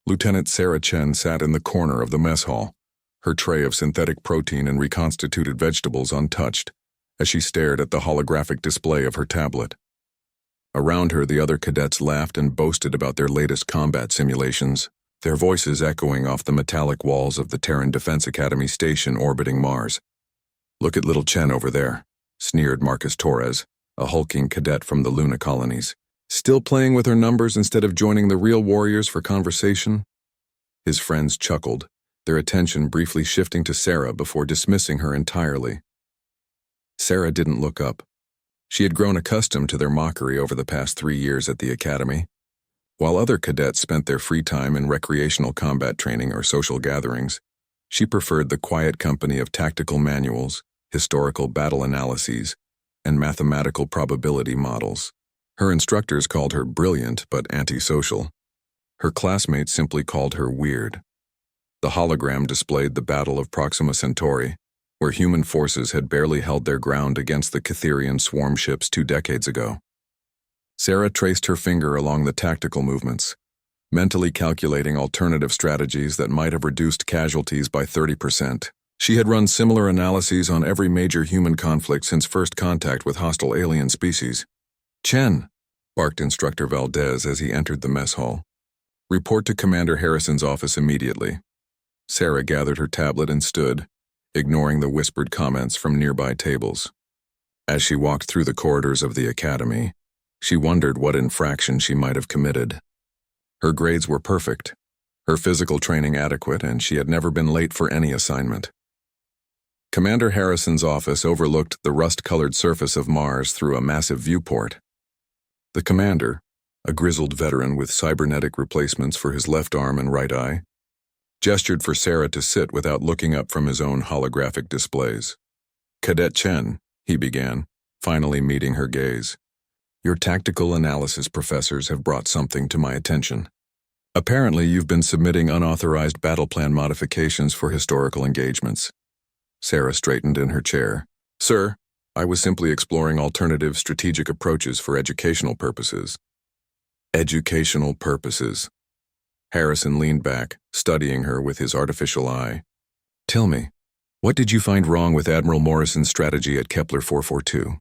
Lieutenant Sarah Chen sat in the corner of the mess hall, her tray of synthetic protein and reconstituted vegetables untouched, as she stared at the holographic display of her tablet. Around her, the other cadets laughed and boasted about their latest combat simulations, their voices echoing off the metallic walls of the Terran Defense Academy station orbiting Mars. "Look at little Chen over there," sneered Marcus Torres, a hulking cadet from the Luna colonies. "Still playing with her numbers instead of joining the real warriors for conversation?" His friends chuckled, their attention briefly shifting to Sarah before dismissing her entirely. Sarah didn't look up. She had grown accustomed to their mockery over the past 3 years at the academy. While other cadets spent their free time in recreational combat training or social gatherings, she preferred the quiet company of tactical manuals, historical battle analyses, and mathematical probability models. Her instructors called her brilliant but antisocial. Her classmates simply called her weird. The hologram displayed the Battle of Proxima Centauri, where human forces had barely held their ground against the Catherian swarm ships 2 decades ago. Sarah traced her finger along the tactical movements, mentally calculating alternative strategies that might have reduced casualties by 30%. She had run similar analyses on every major human conflict since first contact with hostile alien species. "Chen," barked Instructor Valdez as he entered the mess hall. "Report to Commander Harrison's office immediately." Sarah gathered her tablet and stood, ignoring the whispered comments from nearby tables. As she walked through the corridors of the academy, she wondered what infraction she might have committed. Her grades were perfect, her physical training adequate, and she had never been late for any assignment. Commander Harrison's office overlooked the rust-colored surface of Mars through a massive viewport. The commander, a grizzled veteran with cybernetic replacements for his left arm and right eye, gestured for Sarah to sit without looking up from his own holographic displays. "Cadet Chen," he began, finally meeting her gaze. "Your tactical analysis professors have brought something to my attention. Apparently, you've been submitting unauthorized battle plan modifications for historical engagements." Sarah straightened in her chair. "Sir, I was simply exploring alternative strategic approaches for educational purposes." "Educational purposes." Harrison leaned back, studying her with his artificial eye. "Tell me, what did you find wrong with Admiral Morrison's strategy at Kepler 442?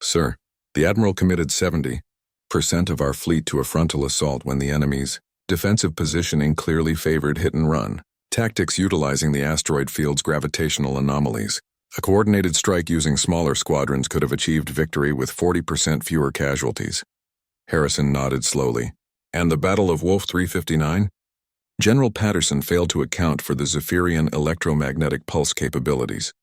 "Sir, the Admiral committed 70% of our fleet to a frontal assault when the enemy's defensive positioning clearly favored hit-and-run tactics utilizing the asteroid field's gravitational anomalies. A coordinated strike using smaller squadrons could have achieved victory with 40% fewer casualties." Harrison nodded slowly. "And the Battle of Wolf 359? General Patterson failed to account for the Zephyrian electromagnetic pulse capabilities.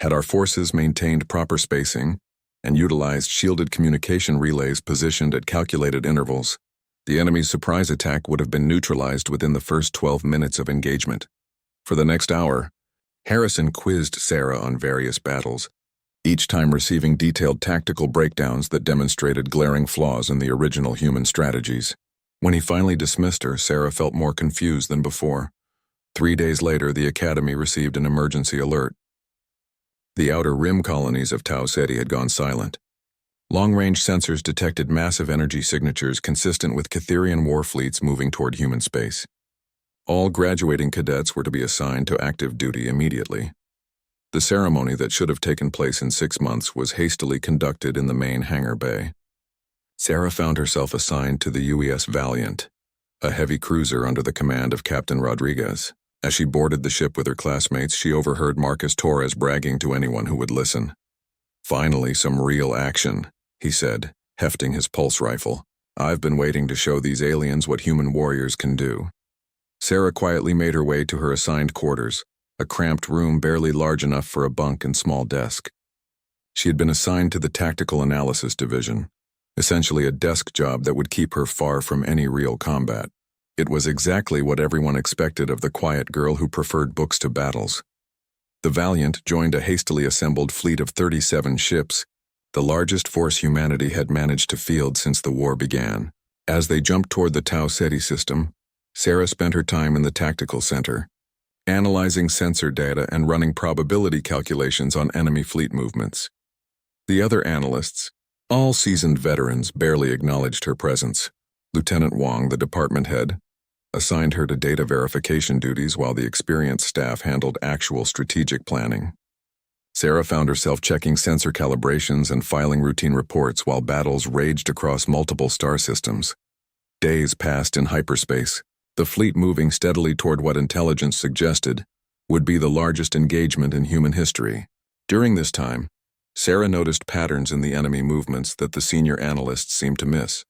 Had our forces maintained proper spacing and utilized shielded communication relays positioned at calculated intervals, the enemy's surprise attack would have been neutralized within the first 12 minutes of engagement." For the next hour, Harrison quizzed Sarah on various battles, each time receiving detailed tactical breakdowns that demonstrated glaring flaws in the original human strategies. When he finally dismissed her, Sarah felt more confused than before. 3 days later, the Academy received an emergency alert. The outer rim colonies of Tau Ceti had gone silent. Long-range sensors detected massive energy signatures consistent with Catherian war fleets moving toward human space. All graduating cadets were to be assigned to active duty immediately. The ceremony that should have taken place in 6 months was hastily conducted in the main hangar bay. Sarah found herself assigned to the UES Valiant, a heavy cruiser under the command of Captain Rodriguez. As she boarded the ship with her classmates, she overheard Marcus Torres bragging to anyone who would listen. "Finally, some real action," he said, hefting his pulse rifle. "I've been waiting to show these aliens what human warriors can do." Sarah quietly made her way to her assigned quarters, a cramped room barely large enough for a bunk and small desk. She had been assigned to the Tactical Analysis Division, essentially a desk job that would keep her far from any real combat. It was exactly what everyone expected of the quiet girl who preferred books to battles. The Valiant joined a hastily assembled fleet of 37 ships, the largest force humanity had managed to field since the war began. As they jumped toward the Tau Ceti system, Sarah spent her time in the tactical center, analyzing sensor data and running probability calculations on enemy fleet movements. The other analysts, all seasoned veterans, barely acknowledged her presence. Lieutenant Wong, the department head, assigned her to data verification duties while the experienced staff handled actual strategic planning. Sarah found herself checking sensor calibrations and filing routine reports while battles raged across multiple star systems. Days passed in hyperspace, the fleet moving steadily toward what intelligence suggested would be the largest engagement in human history. During this time, Sarah noticed patterns in the enemy movements that the senior analysts seemed to miss.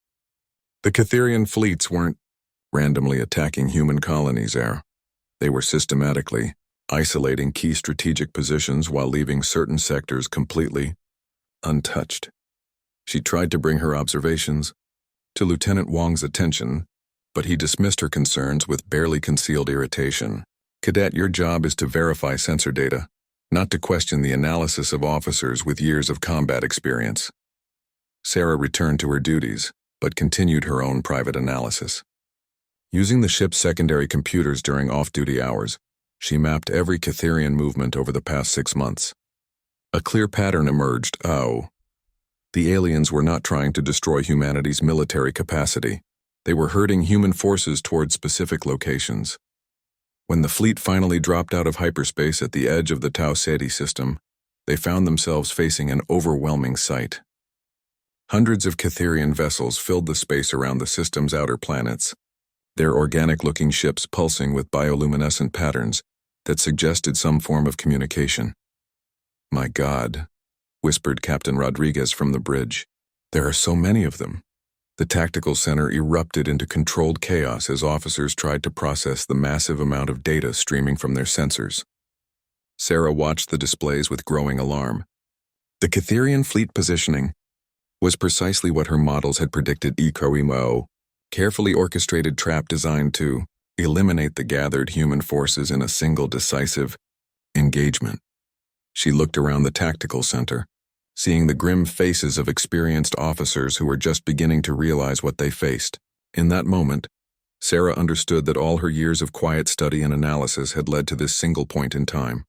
The Catherian fleets weren't randomly attacking human colonies, They were systematically isolating key strategic positions while leaving certain sectors completely untouched. She tried to bring her observations to Lieutenant Wong's attention, but he dismissed her concerns with barely concealed irritation. "Cadet, your job is to verify sensor data, not to question the analysis of officers with years of combat experience." Sarah returned to her duties, but continued her own private analysis. Using the ship's secondary computers during off-duty hours, she mapped every Catherian movement over the past 6 months. A clear pattern emerged. The aliens were not trying to destroy humanity's military capacity. They were herding human forces toward specific locations. When the fleet finally dropped out of hyperspace at the edge of the Tau Ceti system, they found themselves facing an overwhelming sight. Hundreds of Catherian vessels filled the space around the system's outer planets, their organic-looking ships pulsing with bioluminescent patterns that suggested some form of communication. "My God," whispered Captain Rodriguez from the bridge. "There are so many of them." The tactical center erupted into controlled chaos as officers tried to process the massive amount of data streaming from their sensors. Sarah watched the displays with growing alarm. The Catherian fleet positioning was precisely what her models had predicted. Carefully orchestrated trap designed to eliminate the gathered human forces in a single decisive engagement. She looked around the tactical center, seeing the grim faces of experienced officers who were just beginning to realize what they faced. In that moment, Sarah understood that all her years of quiet study and analysis had led to this single point in time.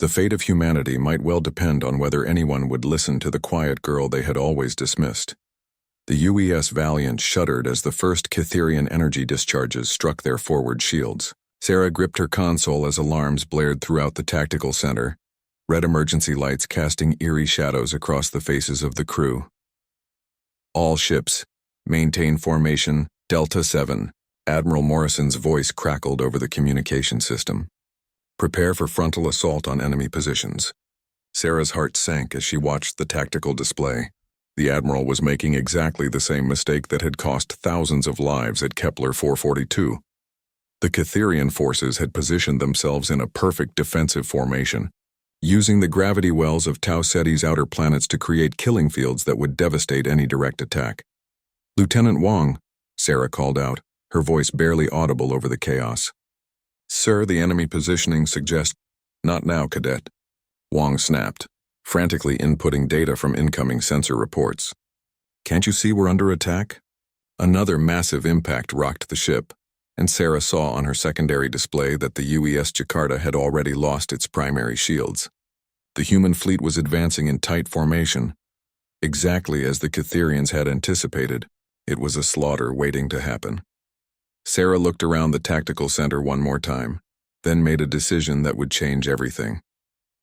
The fate of humanity might well depend on whether anyone would listen to the quiet girl they had always dismissed. The UES Valiant shuddered as the first Catherian energy discharges struck their forward shields. Sarah gripped her console as alarms blared throughout the tactical center, red emergency lights casting eerie shadows across the faces of the crew. "All ships, maintain formation, Delta 7, Admiral Morrison's voice crackled over the communication system. "Prepare for frontal assault on enemy positions." Sarah's heart sank as she watched the tactical display. The Admiral was making exactly the same mistake that had cost thousands of lives at Kepler 442. The Catherian forces had positioned themselves in a perfect defensive formation, using the gravity wells of Tau Ceti's outer planets to create killing fields that would devastate any direct attack. "Lieutenant Wong," Sarah called out, her voice barely audible over the chaos. "Sir, the enemy positioning suggests—" "Not now, Cadet," Wong snapped, frantically inputting data from incoming sensor reports. "Can't you see we're under attack?" Another massive impact rocked the ship, and Sarah saw on her secondary display that the UES Jakarta had already lost its primary shields. The human fleet was advancing in tight formation. Exactly as the Catherians had anticipated, it was a slaughter waiting to happen. Sarah looked around the tactical center one more time, then made a decision that would change everything.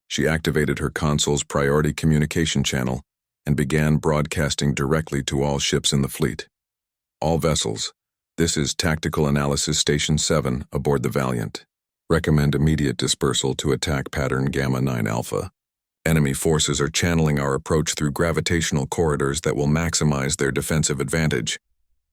She activated her console's priority communication channel and began broadcasting directly to all ships in the fleet. "All vessels, this is Tactical Analysis Station 7 aboard the Valiant. Recommend immediate dispersal to attack pattern Gamma 9 Alpha. Enemy forces are channeling our approach through gravitational corridors that will maximize their defensive advantage."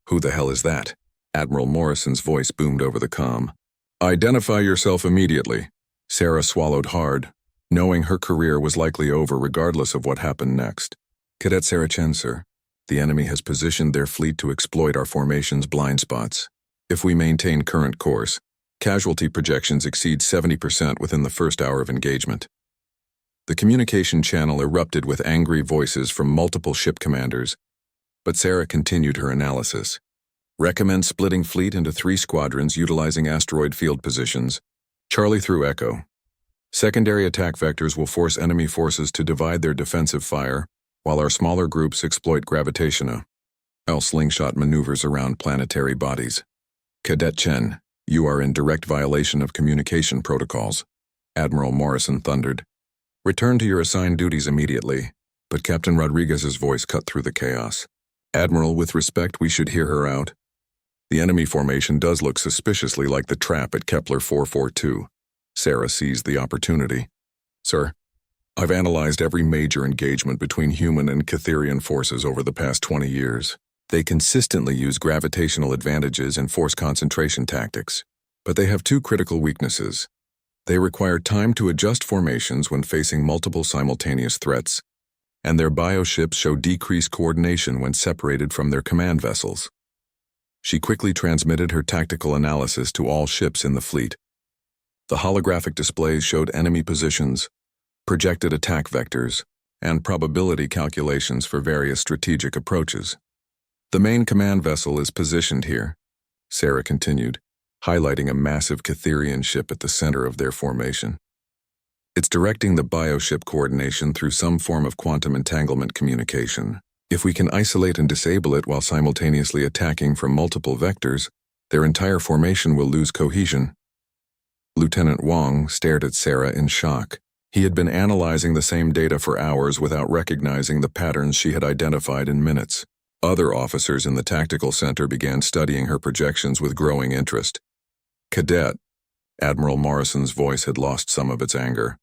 "Who the hell is that?" Admiral Morrison's voice boomed over the comm. "Identify yourself immediately." Sarah swallowed hard, knowing her career was likely over regardless of what happened next. "Cadet Sarah Chen, sir. The enemy has positioned their fleet to exploit our formation's blind spots. If we maintain current course, casualty projections exceed 70% within the first hour of engagement." The communication channel erupted with angry voices from multiple ship commanders, but Sarah continued her analysis. "Recommend splitting fleet into 3 squadrons utilizing asteroid field positions, Charlie through Echo. Secondary attack vectors will force enemy forces to divide their defensive fire, while our smaller groups exploit gravitationa, slingshot maneuvers around planetary bodies. Cadet Chen, you are in direct violation of communication protocols, Admiral Morrison thundered. Return to your assigned duties immediately. But Captain Rodriguez's voice cut through the chaos. Admiral, with respect, we should hear her out. The enemy formation does look suspiciously like the trap at Kepler 442. Sarah seized the opportunity. Sir, I've analyzed every major engagement between human and Catherian forces over the past 20 years. They consistently use gravitational advantages and force concentration tactics, but they have two critical weaknesses. They require time to adjust formations when facing multiple simultaneous threats, and their bioships show decreased coordination when separated from their command vessels. She quickly transmitted her tactical analysis to all ships in the fleet. The holographic displays showed enemy positions, projected attack vectors, and probability calculations for various strategic approaches. The main command vessel is positioned here, Sarah continued, highlighting a massive Catherian ship at the center of their formation. It's directing the bioship coordination through some form of quantum entanglement communication. If we can isolate and disable it while simultaneously attacking from multiple vectors, their entire formation will lose cohesion. Lieutenant Wang stared at Sarah in shock. He had been analyzing the same data for hours without recognizing the patterns she had identified in minutes. Other officers in the tactical center began studying her projections with growing interest. Cadet, Admiral Morrison's voice had lost some of its anger.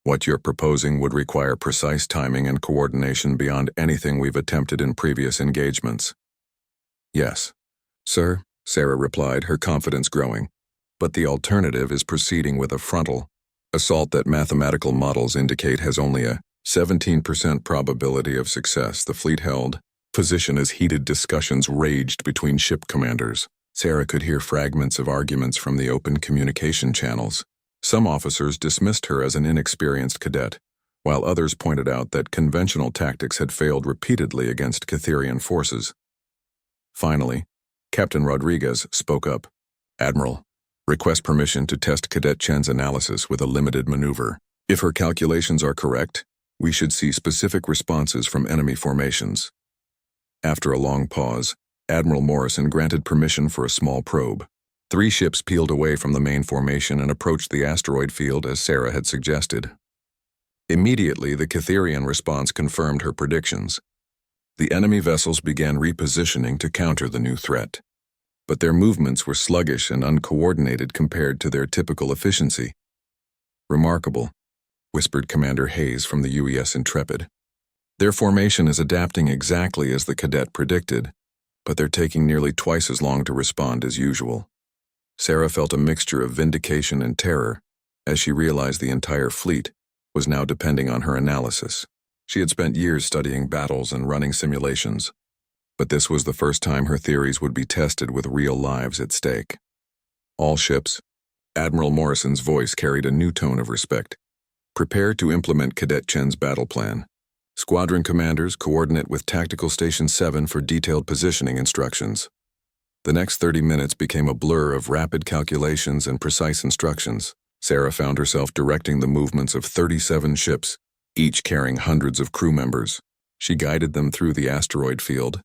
What you're proposing would require precise timing and coordination beyond anything we've attempted in previous engagements. Yes, sir, Sarah replied, her confidence growing. But the alternative is proceeding with a frontal assault that mathematical models indicate has only a 17% probability of success. The fleet held position as heated discussions raged between ship commanders. Sarah could hear fragments of arguments from the open communication channels. Some officers dismissed her as an inexperienced cadet, while others pointed out that conventional tactics had failed repeatedly against Catherian forces. Finally, Captain Rodriguez spoke up. Admiral, request permission to test Cadet Chen's analysis with a limited maneuver. If her calculations are correct, we should see specific responses from enemy formations. After a long pause, Admiral Morrison granted permission for a small probe. 3 ships peeled away from the main formation and approached the asteroid field as Sarah had suggested. Immediately, the Catherian response confirmed her predictions. The enemy vessels began repositioning to counter the new threat. But their movements were sluggish and uncoordinated compared to their typical efficiency. Remarkable, whispered Commander Hayes from the UES Intrepid. Their formation is adapting exactly as the cadet predicted, but they're taking nearly twice as long to respond as usual. Sarah felt a mixture of vindication and terror as she realized the entire fleet was now depending on her analysis. She had spent years studying battles and running simulations, but this was the first time her theories would be tested with real lives at stake. All ships, Admiral Morrison's voice carried a new tone of respect. Prepare to implement Cadet Chen's battle plan. Squadron commanders coordinate with Tactical Station 7 for detailed positioning instructions. The next 30 minutes became a blur of rapid calculations and precise instructions. Sarah found herself directing the movements of 37 ships, each carrying hundreds of crew members. She guided them through the asteroid field,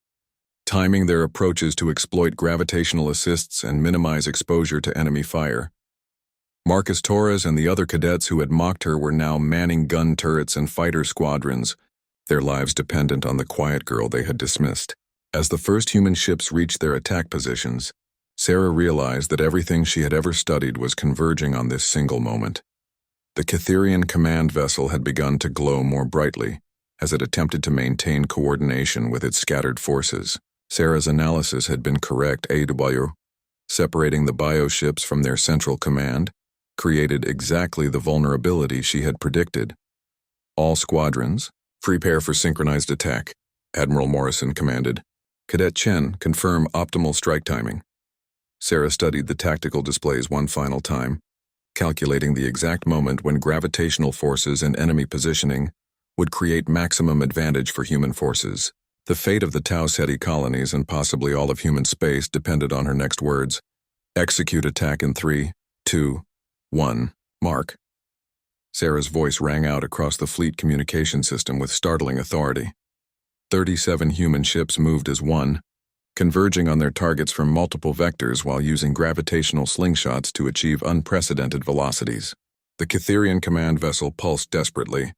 timing their approaches to exploit gravitational assists and minimize exposure to enemy fire. Marcus Torres and the other cadets who had mocked her were now manning gun turrets and fighter squadrons, their lives dependent on the quiet girl they had dismissed. As the first human ships reached their attack positions, Sarah realized that everything she had ever studied was converging on this single moment. The Catherian command vessel had begun to glow more brightly as it attempted to maintain coordination with its scattered forces. Sarah's analysis had been correct. HFY, separating the bioships from their central command, created exactly the vulnerability she had predicted. All squadrons, prepare for synchronized attack, Admiral Morrison commanded. Cadet Chen, confirm optimal strike timing. Sarah studied the tactical displays one final time, calculating the exact moment when gravitational forces and enemy positioning would create maximum advantage for human forces. The fate of the Tau Ceti colonies and possibly all of human space depended on her next words. Execute attack in 3, 2, 1, mark. Sarah's voice rang out across the fleet communication system with startling authority. 37 human ships moved as one, converging on their targets from multiple vectors while using gravitational slingshots to achieve unprecedented velocities. The Cytherian command vessel pulsed desperately,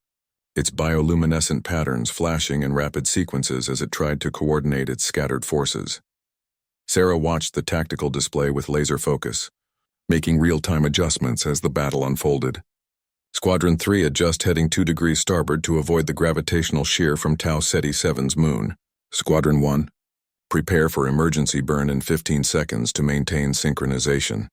its bioluminescent patterns flashing in rapid sequences as it tried to coordinate its scattered forces. Sarah watched the tactical display with laser focus, making real-time adjustments as the battle unfolded. Squadron 3 had just heading 2 degrees starboard to avoid the gravitational shear from Tau Ceti 7's moon. Squadron 1, prepare for emergency burn in 15 seconds to maintain synchronization.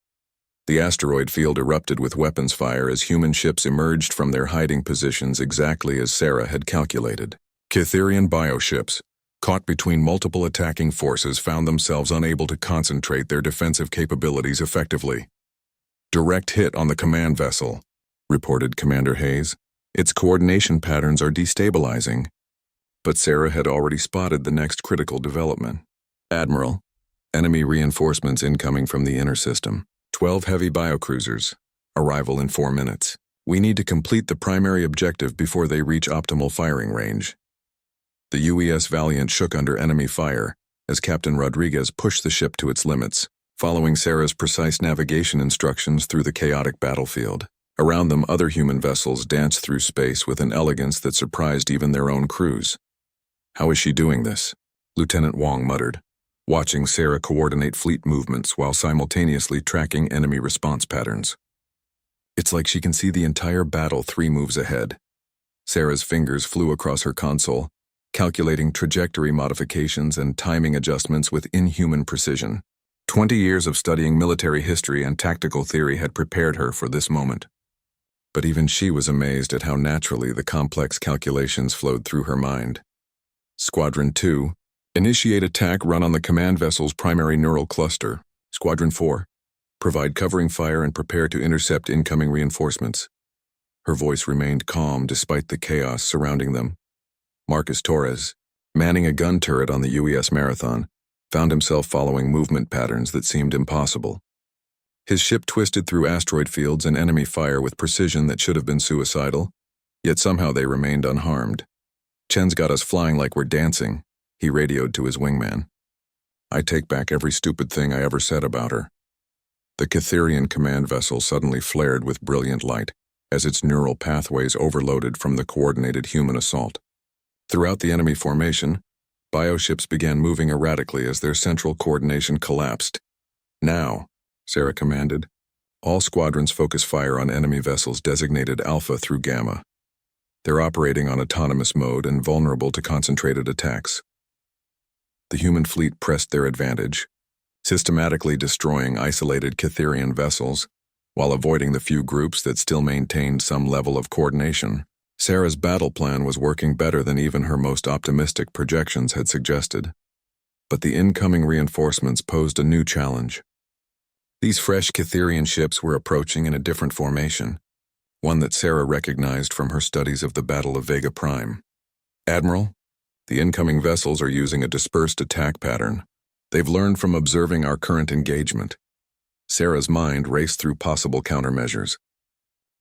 The asteroid field erupted with weapons fire as human ships emerged from their hiding positions exactly as Sarah had calculated. Cytherian bioships, caught between multiple attacking forces, found themselves unable to concentrate their defensive capabilities effectively. Direct hit on the command vessel, reported Commander Hayes. Its coordination patterns are destabilizing. But Sarah had already spotted the next critical development. Admiral, enemy reinforcements incoming from the inner system. 12 heavy biocruisers. Arrival in 4 minutes. We need to complete the primary objective before they reach optimal firing range. The UES Valiant shook under enemy fire as Captain Rodriguez pushed the ship to its limits, following Sarah's precise navigation instructions through the chaotic battlefield. Around them, other human vessels danced through space with an elegance that surprised even their own crews. How is she doing this? Lieutenant Wong muttered, watching Sarah coordinate fleet movements while simultaneously tracking enemy response patterns. It's like she can see the entire battle 3 moves ahead. Sarah's fingers flew across her console, calculating trajectory modifications and timing adjustments with inhuman precision. 20 years of studying military history and tactical theory had prepared her for this moment. But even she was amazed at how naturally the complex calculations flowed through her mind. Squadron 2, initiate attack run on the command vessel's primary neural cluster. Squadron 4, provide covering fire and prepare to intercept incoming reinforcements. Her voice remained calm despite the chaos surrounding them. Marcus Torres, manning a gun turret on the UES Marathon, found himself following movement patterns that seemed impossible. His ship twisted through asteroid fields and enemy fire with precision that should have been suicidal, yet somehow they remained unharmed. "Chen's got us flying like we're dancing," he radioed to his wingman. "I take back every stupid thing I ever said about her." The Cytherian command vessel suddenly flared with brilliant light as its neural pathways overloaded from the coordinated human assault. Throughout the enemy formation, bioships began moving erratically as their central coordination collapsed. "Now," Sarah commanded, "all squadrons focus fire on enemy vessels designated Alpha through Gamma. They're operating on autonomous mode and vulnerable to concentrated attacks." The human fleet pressed their advantage, systematically destroying isolated Cytherian vessels, while avoiding the few groups that still maintained some level of coordination. Sarah's battle plan was working better than even her most optimistic projections had suggested. But the incoming reinforcements posed a new challenge. These fresh Cytherian ships were approaching in a different formation, one that Sarah recognized from her studies of the Battle of Vega Prime. "Admiral, the incoming vessels are using a dispersed attack pattern. They've learned from observing our current engagement." Sarah's mind raced through possible countermeasures.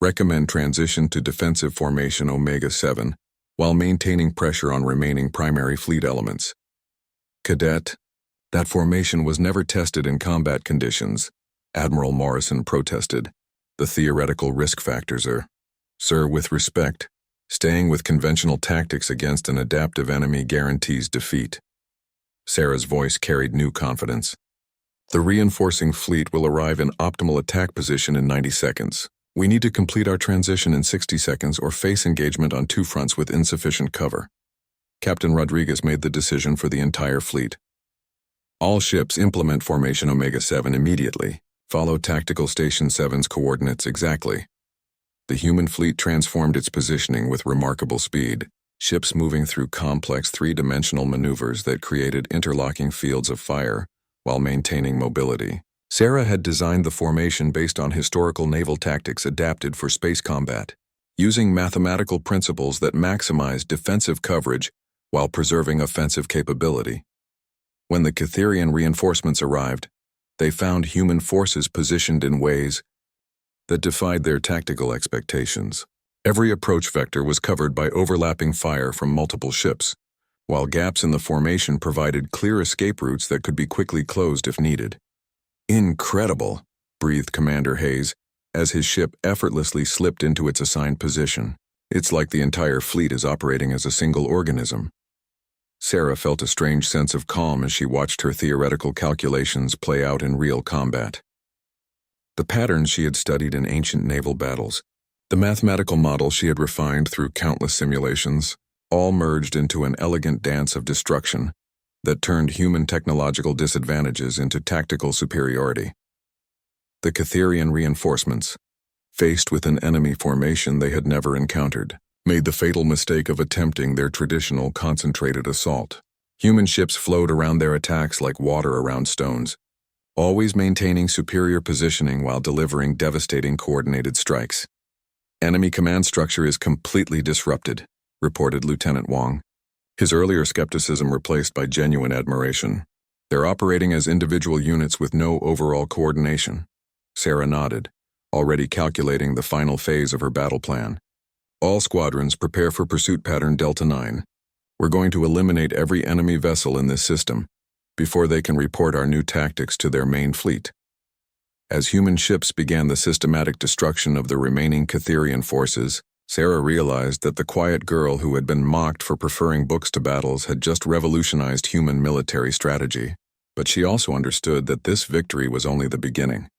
Recommend transition to defensive formation Omega-7 while maintaining pressure on remaining primary fleet elements. "Cadet, that formation was never tested in combat conditions," Admiral Morrison protested. "The theoretical risk factors are..." "Sir, with respect, staying with conventional tactics against an adaptive enemy guarantees defeat." Sarah's voice carried new confidence. "The reinforcing fleet will arrive in optimal attack position in 90 seconds. We need to complete our transition in 60 seconds or face engagement on 2 fronts with insufficient cover." Captain Rodriguez made the decision for the entire fleet. "All ships implement formation Omega-7 immediately. Follow Tactical Station 7's coordinates exactly." The human fleet transformed its positioning with remarkable speed, ships moving through complex 3-dimensional maneuvers that created interlocking fields of fire while maintaining mobility. Sarah had designed the formation based on historical naval tactics adapted for space combat, using mathematical principles that maximized defensive coverage while preserving offensive capability. When the Cytherian reinforcements arrived, they found human forces positioned in ways that defied their tactical expectations. Every approach vector was covered by overlapping fire from multiple ships, while gaps in the formation provided clear escape routes that could be quickly closed if needed. "Incredible," breathed Commander Hayes, as his ship effortlessly slipped into its assigned position. "It's like the entire fleet is operating as a single organism." Sarah felt a strange sense of calm as she watched her theoretical calculations play out in real combat. The patterns she had studied in ancient naval battles, the mathematical model she had refined through countless simulations, all merged into an elegant dance of destruction that turned human technological disadvantages into tactical superiority. The Catherian reinforcements, faced with an enemy formation they had never encountered, made the fatal mistake of attempting their traditional concentrated assault. Human ships flowed around their attacks like water around stones, always maintaining superior positioning while delivering devastating coordinated strikes. "Enemy command structure is completely disrupted," reported Lieutenant Wong, his earlier skepticism replaced by genuine admiration. "They're operating as individual units with no overall coordination." Sarah nodded, already calculating the final phase of her battle plan. "All squadrons prepare for pursuit pattern Delta 9. We're going to eliminate every enemy vessel in this system before they can report our new tactics to their main fleet." As human ships began the systematic destruction of the remaining Catherian forces, Sarah realized that the quiet girl who had been mocked for preferring books to battles had just revolutionized human military strategy. But she also understood that this victory was only the beginning.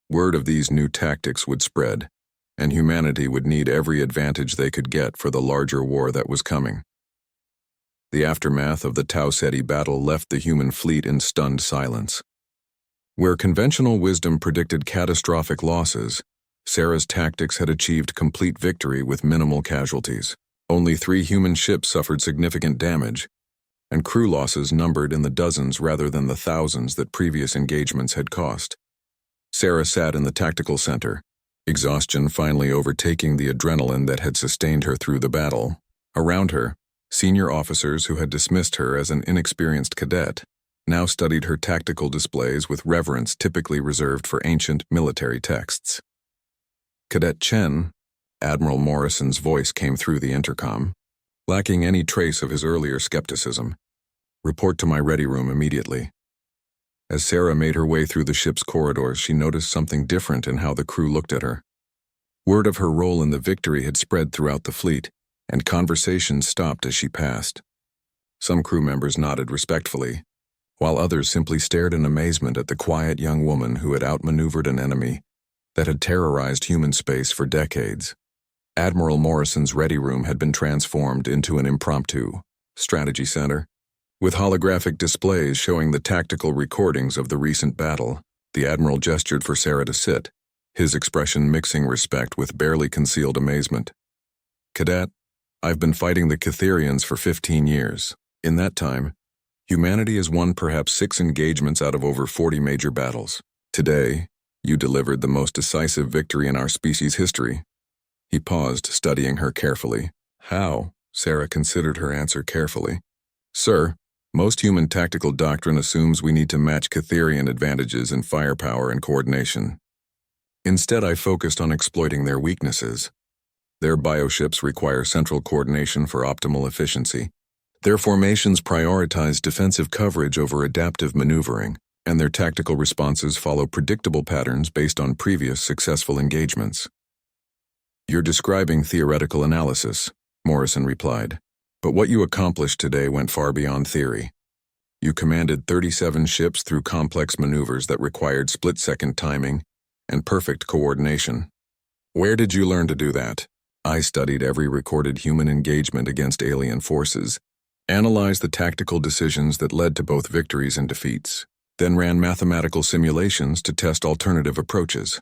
Word of these new tactics would spread, and humanity would need every advantage they could get for the larger war that was coming. The aftermath of the Tau Ceti battle left the human fleet in stunned silence. Where conventional wisdom predicted catastrophic losses, Sarah's tactics had achieved complete victory with minimal casualties. Only 3 human ships suffered significant damage, and crew losses numbered in the dozens rather than the thousands that previous engagements had cost. Sarah sat in the tactical center, exhaustion finally overtaking the adrenaline that had sustained her through the battle. Around her, senior officers who had dismissed her as an inexperienced cadet now studied her tactical displays with reverence typically reserved for ancient military texts. "Cadet Chen," Admiral Morrison's voice came through the intercom, lacking any trace of his earlier skepticism. "Report to my ready room immediately." As Sarah made her way through the ship's corridors, she noticed something different in how the crew looked at her. Word of her role in the victory had spread throughout the fleet, and conversations stopped as she passed. Some crew members nodded respectfully, while others simply stared in amazement at the quiet young woman who had outmaneuvered an enemy that had terrorized human space for decades. Admiral Morrison's ready room had been transformed into an impromptu strategy center, with holographic displays showing the tactical recordings of the recent battle. The Admiral gestured for Sarah to sit, his expression mixing respect with barely concealed amazement. "Cadet, I've been fighting the Catherians for 15 years. In that time, humanity has won perhaps 6 engagements out of over 40 major battles. Today, you delivered the most decisive victory in our species' history." He paused, studying her carefully. "How?" Sarah considered her answer carefully. "Sir, most human tactical doctrine assumes we need to match Catherian advantages in firepower and coordination. Instead, I focused on exploiting their weaknesses. Their bioships require central coordination for optimal efficiency. Their formations prioritize defensive coverage over adaptive maneuvering, and their tactical responses follow predictable patterns based on previous successful engagements." "You're describing theoretical analysis," Morrison replied. "But what you accomplished today went far beyond theory. You commanded 37 ships through complex maneuvers that required split-second timing and perfect coordination. Where did you learn to do that?" "I studied every recorded human engagement against alien forces, analyzed the tactical decisions that led to both victories and defeats, then ran mathematical simulations to test alternative approaches."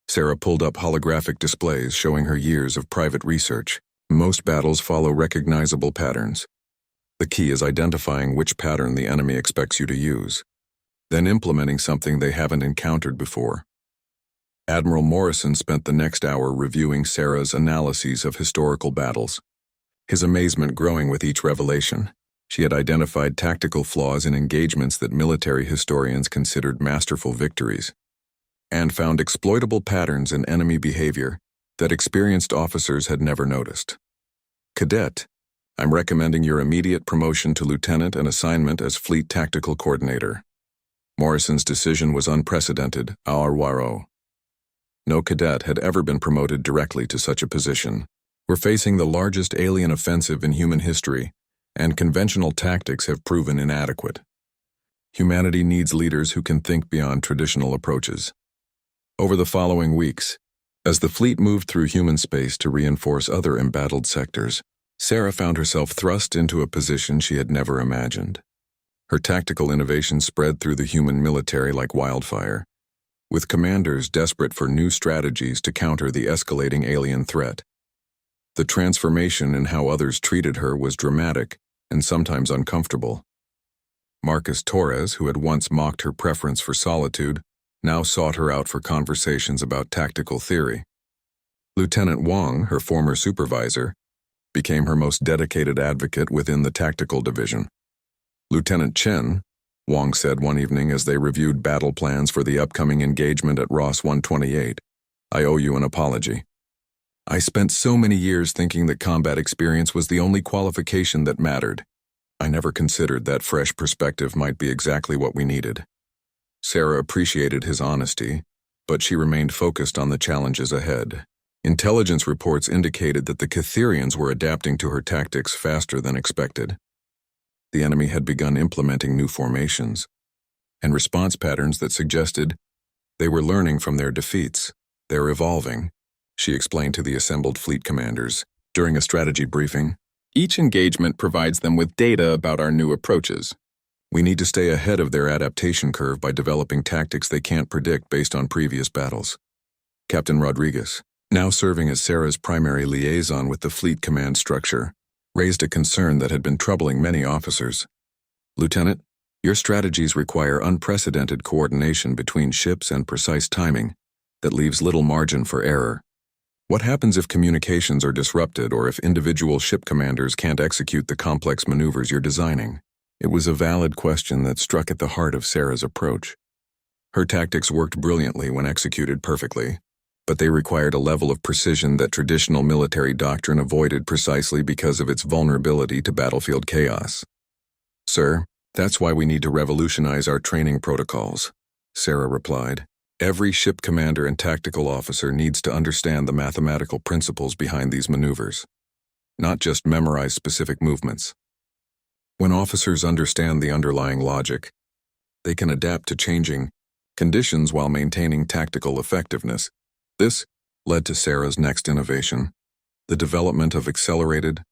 Sarah pulled up holographic displays showing her years of private research. "Most battles follow recognizable patterns. The key is identifying which pattern the enemy expects you to use, then implementing something they haven't encountered before." Admiral Morrison spent the next hour reviewing Sarah's analyses of historical battles, his amazement growing with each revelation. She had identified tactical flaws in engagements that military historians considered masterful victories, and found exploitable patterns in enemy behavior that experienced officers had never noticed. "Cadet, I'm recommending your immediate promotion to lieutenant and assignment as Fleet Tactical Coordinator. Morrison's decision was unprecedented, RWRO. No cadet had ever been promoted directly to such a position. We're facing the largest alien offensive in human history, and conventional tactics have proven inadequate. Humanity needs leaders who can think beyond traditional approaches. Over the following weeks, as the fleet moved through human space to reinforce other embattled sectors, Sarah found herself thrust into a position she had never imagined. Her tactical innovation spread through the human military like wildfire, with commanders desperate for new strategies to counter the escalating alien threat. The transformation in how others treated her was dramatic and sometimes uncomfortable. Marcus Torres, who had once mocked her preference for solitude, now sought her out for conversations about tactical theory. Lieutenant Wang, her former supervisor, became her most dedicated advocate within the tactical division. Lieutenant Chen, Wang said one evening as they reviewed battle plans for the upcoming engagement at Ross 128, "I owe you an apology. I spent so many years thinking that combat experience was the only qualification that mattered. I never considered that fresh perspective might be exactly what we needed." Sarah appreciated his honesty, but she remained focused on the challenges ahead. Intelligence reports indicated that the Catherians were adapting to her tactics faster than expected. The enemy had begun implementing new formations and response patterns that suggested they were learning from their defeats. "They're evolving," she explained to the assembled fleet commanders during a strategy briefing. "Each engagement provides them with data about our new approaches. We need to stay ahead of their adaptation curve by developing tactics they can't predict based on previous battles." Captain Rodriguez, now serving as Sarah's primary liaison with the fleet command structure, raised a concern that had been troubling many officers. "Lieutenant, your strategies require unprecedented coordination between ships and precise timing that leaves little margin for error. What happens if communications are disrupted or if individual ship commanders can't execute the complex maneuvers you're designing?" It was a valid question that struck at the heart of Sarah's approach. Her tactics worked brilliantly when executed perfectly, but they required a level of precision that traditional military doctrine avoided precisely because of its vulnerability to battlefield chaos. "Sir, that's why we need to revolutionize our training protocols," Sarah replied. "Every ship commander and tactical officer needs to understand the mathematical principles behind these maneuvers, not just memorize specific movements. When officers understand the underlying logic, they can adapt to changing conditions while maintaining tactical effectiveness." This led to Sarah's next innovation, the development of accelerated,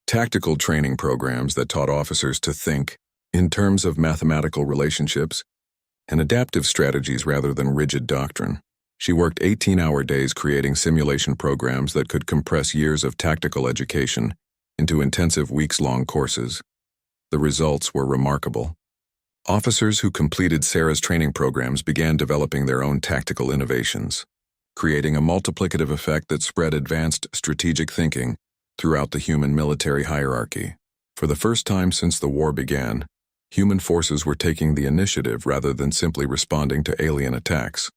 tactical training programs that taught officers to think in terms of mathematical relationships and adaptive strategies rather than rigid doctrine. She worked 18-hour days creating simulation programs that could compress years of tactical education into intensive weeks-long courses. The results were remarkable. Officers who completed Sarah's training programs began developing their own tactical innovations, creating a multiplicative effect that spread advanced strategic thinking throughout the human military hierarchy. For the first time since the war began, human forces were taking the initiative rather than simply responding to alien attacks.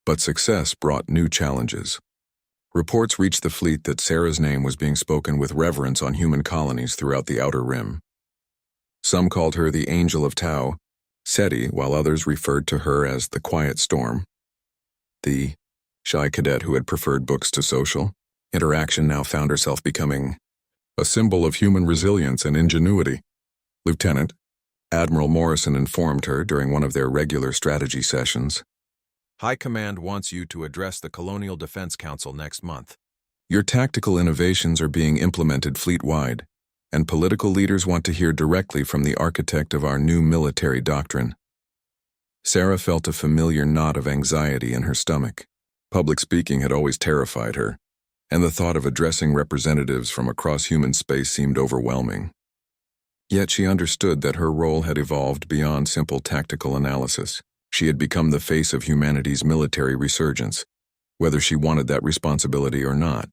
But success brought new challenges. Reports reached the fleet that Sarah's name was being spoken with reverence on human colonies throughout the Outer Rim. Some called her the Angel of Tau, Seti, while others referred to her as the Quiet Storm. The shy cadet who had preferred books to social interaction now found herself becoming a symbol of human resilience and ingenuity. "Lieutenant," Admiral Morrison informed her during one of their regular strategy sessions, "High Command wants you to address the Colonial Defense Council next month. Your tactical innovations are being implemented fleet-wide, and political leaders want to hear directly from the architect of our new military doctrine." Sarah felt a familiar knot of anxiety in her stomach. Public speaking had always terrified her, and the thought of addressing representatives from across human space seemed overwhelming. Yet she understood that her role had evolved beyond simple tactical analysis. She had become the face of humanity's military resurgence, whether she wanted that responsibility or not.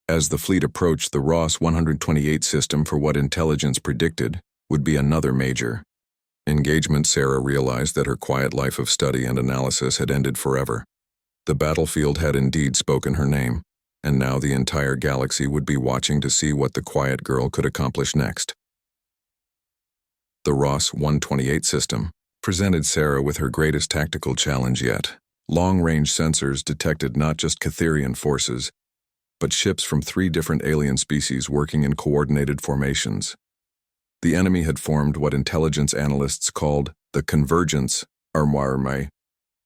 As the fleet approached the Ross 128 system for what intelligence predicted would be another major engagement, Sarah realized that her quiet life of study and analysis had ended forever. The battlefield had indeed spoken her name, and now the entire galaxy would be watching to see what the quiet girl could accomplish next. The Ross 128 system presented Sarah with her greatest tactical challenge yet. Long-range sensors detected not just Catherian forces, but ships from 3 different alien species working in coordinated formations. The enemy had formed what intelligence analysts called the Convergence Armée,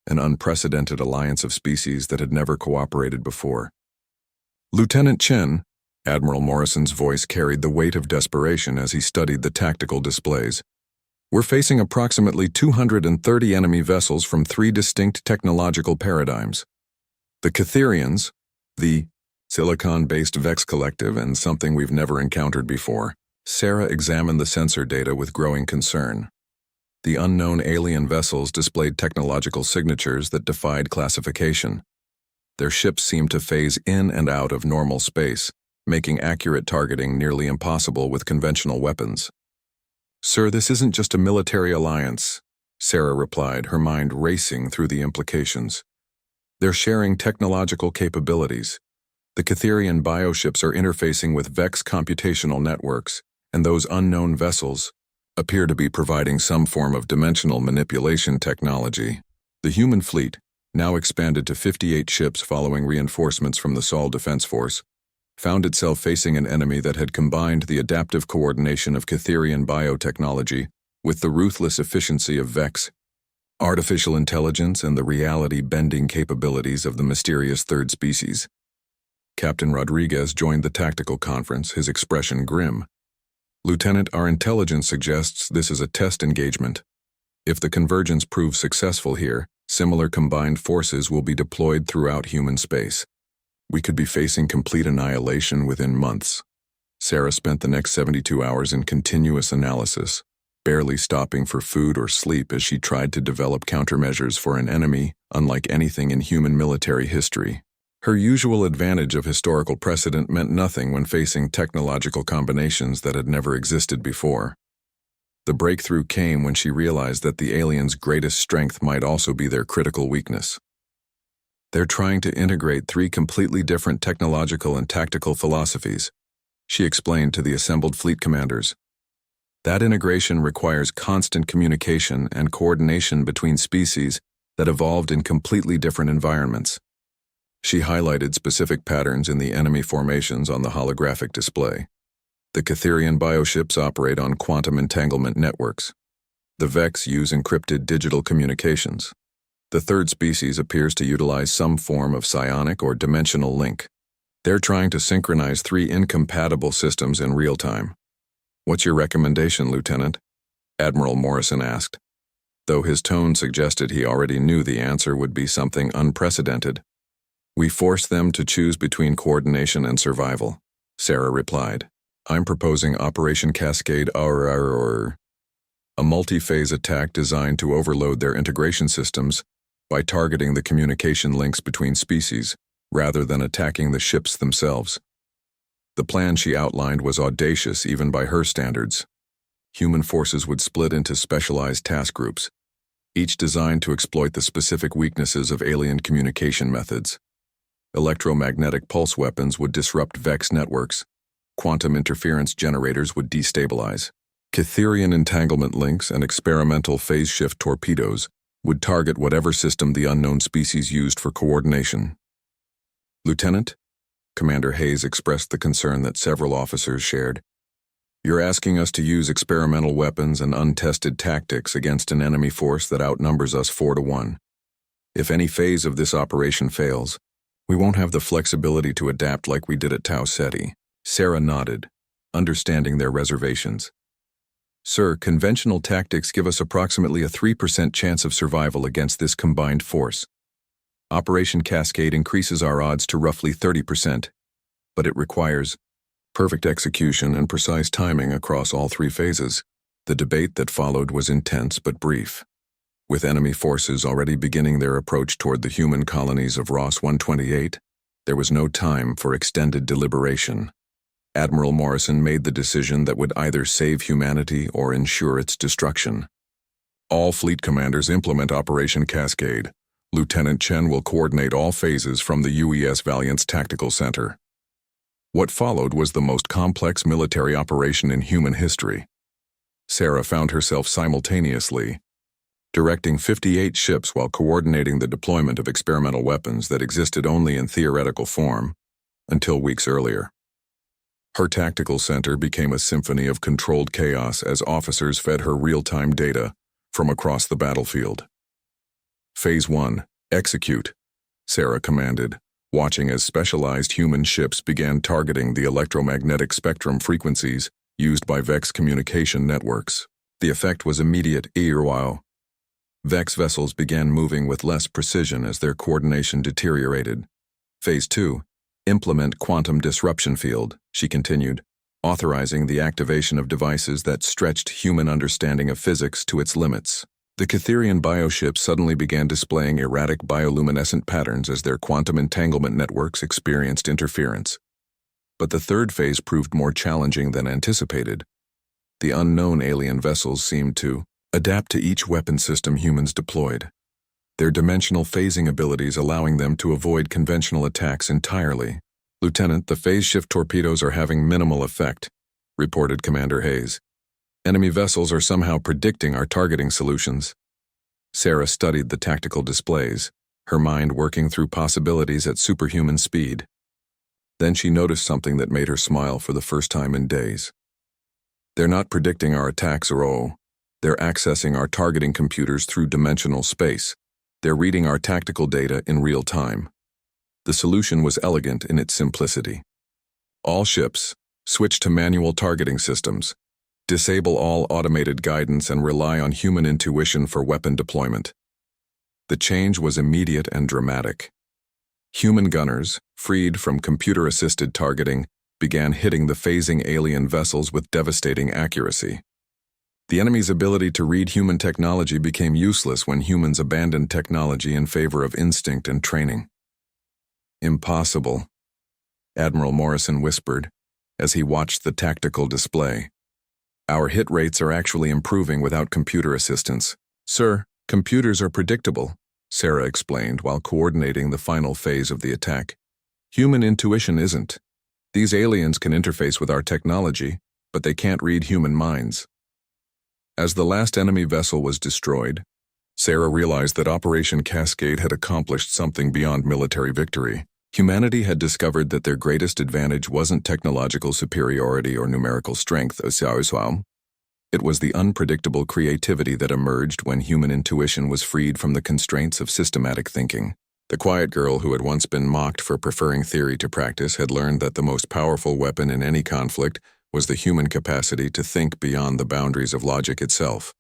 an unprecedented alliance of species that had never cooperated before. Lieutenant Chen, Admiral Morrison's voice carried the weight of desperation as he studied the tactical displays. We're facing approximately 230 enemy vessels from 3 distinct technological paradigms. The Catherians, the silicon-based Vex Collective, and something we've never encountered before. Sarah examined the sensor data with growing concern. The unknown alien vessels displayed technological signatures that defied classification. Their ships seemed to phase in and out of normal space, making accurate targeting nearly impossible with conventional weapons. "Sir, this isn't just a military alliance," Sarah replied, her mind racing through the implications. "They're sharing technological capabilities. The Catherian bioships are interfacing with Vex computational networks, and those unknown vessels appear to be providing some form of dimensional manipulation technology." The human fleet, now expanded to 58 ships following reinforcements from the Sol Defense Force, found itself facing an enemy that had combined the adaptive coordination of Catherian biotechnology with the ruthless efficiency of Vex, artificial intelligence, and the reality-bending capabilities of the mysterious third species. Captain Rodriguez joined the tactical conference, his expression grim. "Lieutenant, our intelligence suggests this is a test engagement. If the convergence proves successful here, similar combined forces will be deployed throughout human space. We could be facing complete annihilation within months." Sarah spent the next 72 hours in continuous analysis, barely stopping for food or sleep as she tried to develop countermeasures for an enemy unlike anything in human military history. Her usual advantage of historical precedent meant nothing when facing technological combinations that had never existed before. The breakthrough came when she realized that the aliens' greatest strength might also be their critical weakness. "They're trying to integrate 3 completely different technological and tactical philosophies," she explained to the assembled fleet commanders. "That integration requires constant communication and coordination between species that evolved in completely different environments." She highlighted specific patterns in the enemy formations on the holographic display. The Catherian bioships operate on quantum entanglement networks. The Vex use encrypted digital communications. The third species appears to utilize some form of psionic or dimensional link. They're trying to synchronize 3 incompatible systems in real time. "What's your recommendation, Lieutenant?" Admiral Morrison asked. Though his tone suggested he already knew the answer would be something unprecedented. "We force them to choose between coordination and survival," Sarah replied. "I'm proposing Operation Cascade a multi-phase attack designed to overload their integration systems by targeting the communication links between species, rather than attacking the ships themselves." The plan she outlined was audacious even by her standards. Human forces would split into specialized task groups, each designed to exploit the specific weaknesses of alien communication methods. Electromagnetic pulse weapons would disrupt Vex networks. Quantum interference generators would destabilize. Catherian entanglement links and experimental phase shift torpedoes would target whatever system the unknown species used for coordination. "Lieutenant," Commander Hayes expressed the concern that several officers shared, "you're asking us to use experimental weapons and untested tactics against an enemy force that outnumbers us 4-1. If any phase of this operation fails, we won't have the flexibility to adapt like we did at Tau Ceti." Sarah nodded, understanding their reservations. "Sir, conventional tactics give us approximately a 3% chance of survival against this combined force. Operation Cascade increases our odds to roughly 30%, but it requires perfect execution and precise timing across all 3 phases." The debate that followed was intense but brief. With enemy forces already beginning their approach toward the human colonies of Ross 128, there was no time for extended deliberation. Admiral Morrison made the decision that would either save humanity or ensure its destruction. "All fleet commanders implement Operation Cascade. Lieutenant Chen will coordinate all phases from the UES Valiant's Tactical Center. What followed was the most complex military operation in human history. Sarah found herself simultaneously directing 58 ships while coordinating the deployment of experimental weapons that existed only in theoretical form until weeks earlier. Her tactical center became a symphony of controlled chaos as officers fed her real-time data from across the battlefield. Phase 1, execute, Sarah commanded, watching as specialized human ships began targeting the electromagnetic spectrum frequencies used by Vex communication networks. The effect was immediate. While Vex vessels began moving with less precision as their coordination deteriorated. Phase 2, implement quantum disruption field, she continued, authorizing the activation of devices that stretched human understanding of physics to its limits. The Catherian bioships suddenly began displaying erratic bioluminescent patterns as their quantum entanglement networks experienced interference. But the third phase proved more challenging than anticipated. The unknown alien vessels seemed to adapt to each weapon system humans deployed, their dimensional phasing abilities allowing them to avoid conventional attacks entirely. Lieutenant, the phase shift torpedoes are having minimal effect, reported Commander Hayes. Enemy vessels are somehow predicting our targeting solutions. Sarah studied the tactical displays, her mind working through possibilities at superhuman speed. Then she noticed something that made her smile for the first time in days. They're not predicting our attacks they're accessing our targeting computers through dimensional space. They're reading our tactical data in real time. The solution was elegant in its simplicity. All ships, switch to manual targeting systems. Disable all automated guidance and rely on human intuition for weapon deployment. The change was immediate and dramatic. Human gunners, freed from computer-assisted targeting, began hitting the phasing alien vessels with devastating accuracy. The enemy's ability to read human technology became useless when humans abandoned technology in favor of instinct and training. Impossible, Admiral Morrison whispered as he watched the tactical display. Our hit rates are actually improving without computer assistance. Sir, computers are predictable, Sarah explained while coordinating the final phase of the attack. Human intuition isn't. These aliens can interface with our technology, but they can't read human minds. As the last enemy vessel was destroyed, Sarah realized that Operation Cascade had accomplished something beyond military victory. Humanity had discovered that their greatest advantage wasn't technological superiority or numerical strength, it was the unpredictable creativity that emerged when human intuition was freed from the constraints of systematic thinking. The quiet girl who had once been mocked for preferring theory to practice had learned that the most powerful weapon in any conflict was the human capacity to think beyond the boundaries of logic itself.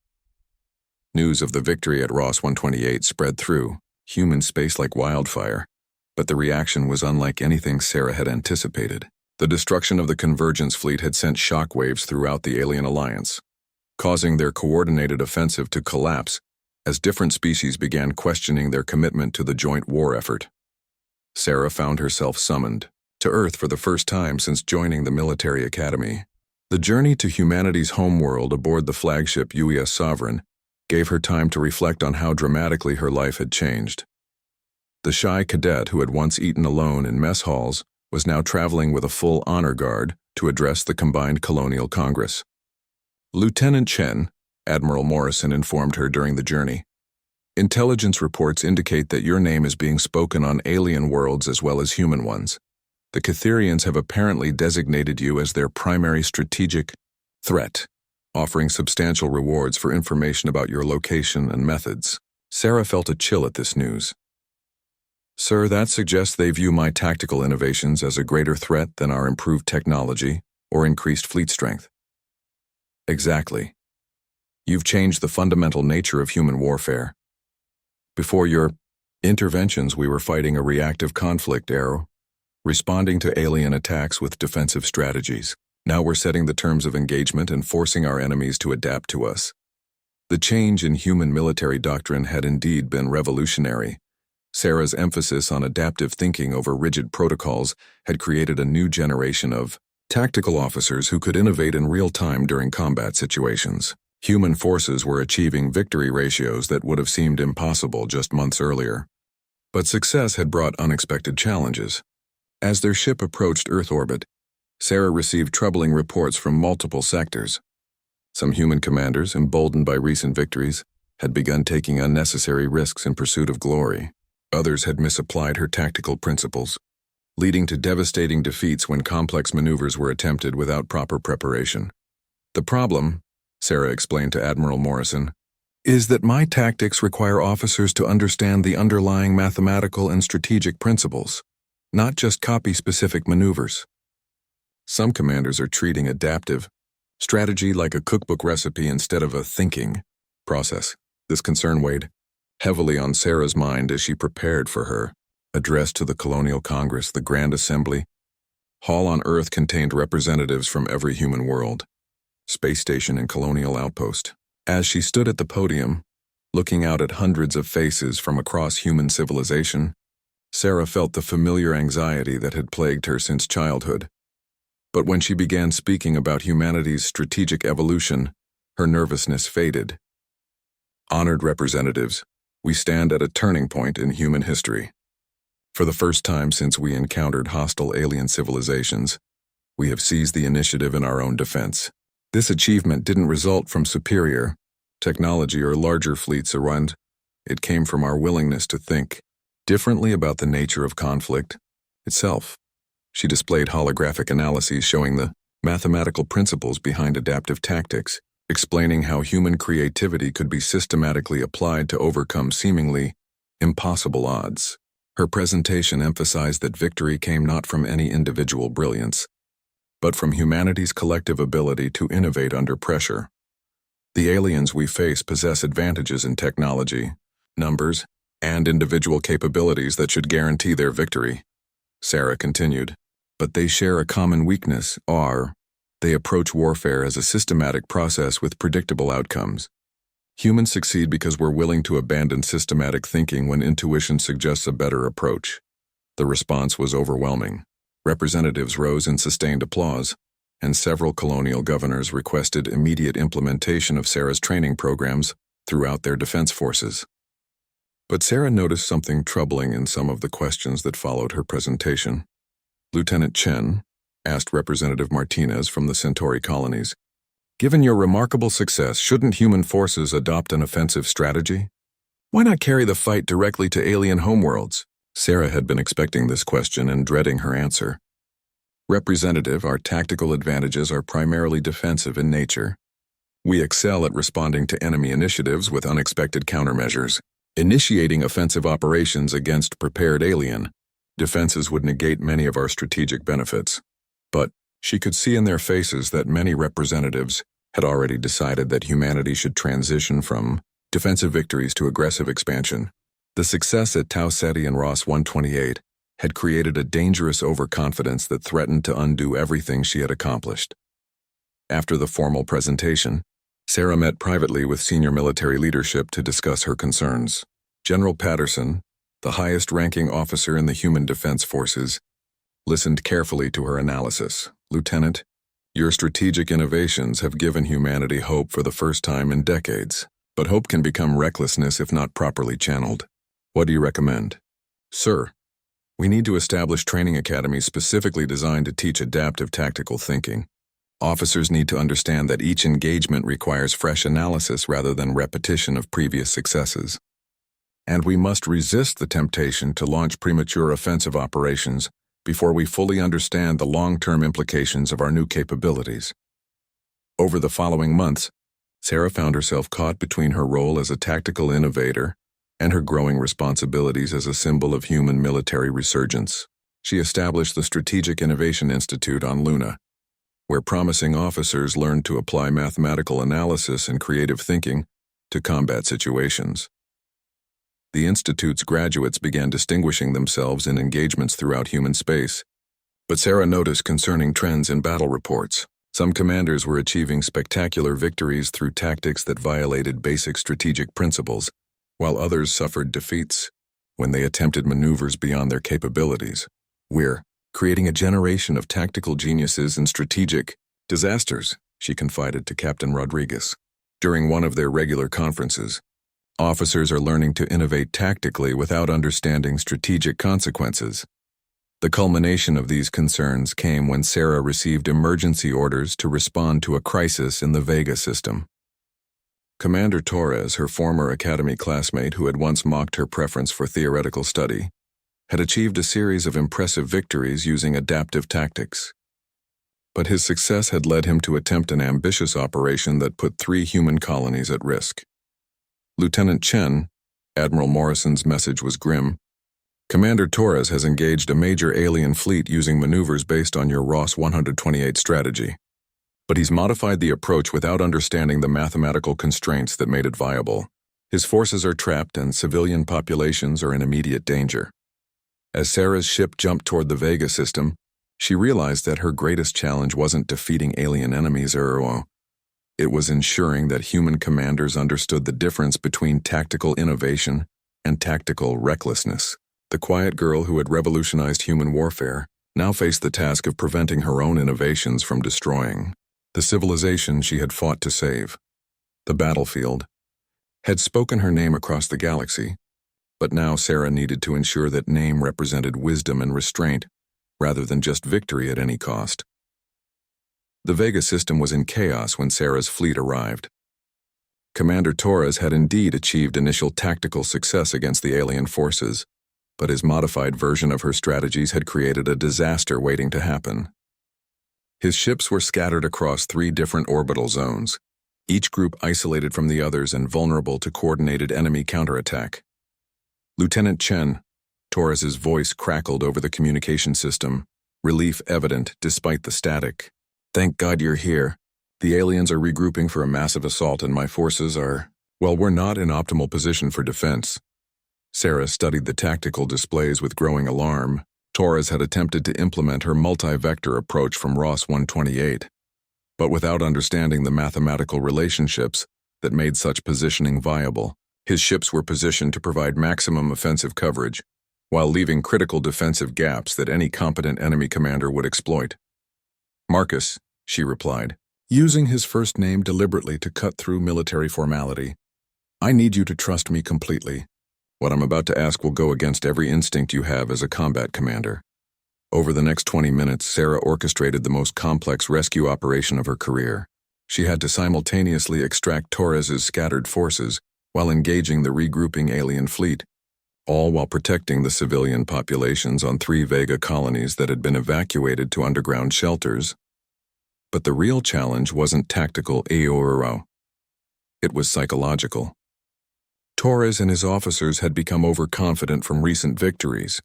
News of the victory at Ross 128 spread through human space like wildfire, but the reaction was unlike anything Sarah had anticipated. The destruction of the Convergence fleet had sent shockwaves throughout the alien alliance, causing their coordinated offensive to collapse as different species began questioning their commitment to the joint war effort. Sarah found herself summoned to Earth for the first time since joining the military academy. The journey to humanity's homeworld aboard the flagship UES Sovereign gave her time to reflect on how dramatically her life had changed. The shy cadet who had once eaten alone in mess halls was now traveling with a full honor guard to address the combined Colonial Congress. Lieutenant Chen, Admiral Morrison informed her during the journey, intelligence reports indicate that your name is being spoken on alien worlds as well as human ones. The Catherians have apparently designated you as their primary strategic threat, offering substantial rewards for information about your location and methods. Sarah felt a chill at this news. Sir, that suggests they view my tactical innovations as a greater threat than our improved technology or increased fleet strength. Exactly. You've changed the fundamental nature of human warfare. Before your interventions, we were fighting a reactive conflict era, responding to alien attacks with defensive strategies. Now we're setting the terms of engagement and forcing our enemies to adapt to us. The change in human military doctrine had indeed been revolutionary. Sarah's emphasis on adaptive thinking over rigid protocols had created a new generation of tactical officers who could innovate in real time during combat situations. Human forces were achieving victory ratios that would have seemed impossible just months earlier. But success had brought unexpected challenges. As their ship approached Earth orbit, Sarah received troubling reports from multiple sectors. Some human commanders, emboldened by recent victories, had begun taking unnecessary risks in pursuit of glory. Others had misapplied her tactical principles, leading to devastating defeats when complex maneuvers were attempted without proper preparation. The problem, Sarah explained to Admiral Morrison, is that my tactics require officers to understand the underlying mathematical and strategic principles, not just copy specific maneuvers. Some commanders are treating adaptive strategy like a cookbook recipe instead of a thinking process. This concern weighed heavily on Sarah's mind as she prepared for her address to the Colonial Congress. The Grand Assembly Hall on Earth contained representatives from every human world, space station and colonial outpost. As she stood at the podium, looking out at hundreds of faces from across human civilization, Sarah felt the familiar anxiety that had plagued her since childhood. But when she began speaking about humanity's strategic evolution, her nervousness faded. Honored representatives, we stand at a turning point in human history. For the first time since we encountered hostile alien civilizations, we have seized the initiative in our own defense. This achievement didn't result from superior technology or larger fleets around. It came from our willingness to think differently about the nature of conflict itself. She displayed holographic analyses showing the mathematical principles behind adaptive tactics, explaining how human creativity could be systematically applied to overcome seemingly impossible odds. Her presentation emphasized that victory came not from any individual brilliance, but from humanity's collective ability to innovate under pressure. The aliens we face possess advantages in technology, numbers, and individual capabilities that should guarantee their victory, Sarah continued. But they share a common weakness, they approach warfare as a systematic process with predictable outcomes. Humans succeed because we're willing to abandon systematic thinking when intuition suggests a better approach. The response was overwhelming. Representatives rose in sustained applause, and several colonial governors requested immediate implementation of Sarah's training programs throughout their defense forces. But Sarah noticed something troubling in some of the questions that followed her presentation. Lieutenant Chen asked Representative Martinez from the Centauri colonies, "Given your remarkable success, shouldn't human forces adopt an offensive strategy? Why not carry the fight directly to alien homeworlds?" Sarah had been expecting this question and dreading her answer. Representative, our tactical advantages are primarily defensive in nature. We excel at responding to enemy initiatives with unexpected countermeasures. Initiating offensive operations against prepared alien defenses would negate many of our strategic benefits. But she could see in their faces that many representatives had already decided that humanity should transition from defensive victories to aggressive expansion. The success at Tau Ceti and Ross 128 had created a dangerous overconfidence that threatened to undo everything she had accomplished. After the formal presentation, Sarah met privately with senior military leadership to discuss her concerns. General Patterson, the highest-ranking officer in the Human Defense Forces, listened carefully to her analysis. "Lieutenant, your strategic innovations have given humanity hope for the first time in decades, but hope can become recklessness if not properly channeled. What do you recommend?" "Sir, we need to establish training academies specifically designed to teach adaptive tactical thinking. Officers need to understand that each engagement requires fresh analysis rather than repetition of previous successes. And we must resist the temptation to launch premature offensive operations before we fully understand the long-term implications of our new capabilities." Over the following months, Sarah found herself caught between her role as a tactical innovator and her growing responsibilities as a symbol of human military resurgence. She established the Strategic Innovation Institute on Luna, where promising officers learned to apply mathematical analysis and creative thinking to combat situations. The Institute's graduates began distinguishing themselves in engagements throughout human space, but Sarah noticed concerning trends in battle reports. Some commanders were achieving spectacular victories through tactics that violated basic strategic principles, while others suffered defeats when they attempted maneuvers beyond their capabilities. "We're creating a generation of tactical geniuses in strategic disasters," she confided to Captain Rodriguez. During one of their regular conferences, Officers are learning to innovate tactically without understanding strategic consequences. The culmination of these concerns came when Sarah received emergency orders to respond to a crisis in the Vega system. Commander Torres, her former academy classmate who had once mocked her preference for theoretical study, had achieved a series of impressive victories using adaptive tactics. But his success had led him to attempt an ambitious operation that put 3 human colonies at risk. Lieutenant Chen, Admiral Morrison's message was grim. Commander Torres has engaged a major alien fleet using maneuvers based on your Ross 128 strategy. But he's modified the approach without understanding the mathematical constraints that made it viable. His forces are trapped and civilian populations are in immediate danger. As Sarah's ship jumped toward the Vega system, she realized that her greatest challenge wasn't defeating alien enemies it was ensuring that human commanders understood the difference between tactical innovation and tactical recklessness. The quiet girl who had revolutionized human warfare now faced the task of preventing her own innovations from destroying the civilization she had fought to save. The battlefield had spoken her name across the galaxy, but now Sarah needed to ensure that name represented wisdom and restraint rather than just victory at any cost. The Vega system was in chaos when Sarah's fleet arrived. Commander Torres had indeed achieved initial tactical success against the alien forces, but his modified version of her strategies had created a disaster waiting to happen. His ships were scattered across 3 different orbital zones, each group isolated from the others and vulnerable to coordinated enemy counterattack. Lieutenant Chen, Torres's voice crackled over the communication system, relief evident despite the static. "Thank God you're here. The aliens are regrouping for a massive assault and my forces are, well, we're not in optimal position for defense." Sarah studied the tactical displays with growing alarm. Torres had attempted to implement her multi-vector approach from Ross 128, but without understanding the mathematical relationships that made such positioning viable. His ships were positioned to provide maximum offensive coverage, while leaving critical defensive gaps that any competent enemy commander would exploit. "Marcus," she replied, using his first name deliberately to cut through military formality. "I need you to trust me completely. What I'm about to ask will go against every instinct you have as a combat commander." Over the next 20 minutes, Sarah orchestrated the most complex rescue operation of her career. She had to simultaneously extract Torres's scattered forces while engaging the regrouping alien fleet, all while protecting the civilian populations on 3 Vega colonies that had been evacuated to underground shelters. But the real challenge wasn't tactical, it was psychological. Torres and his officers had become overconfident from recent victories,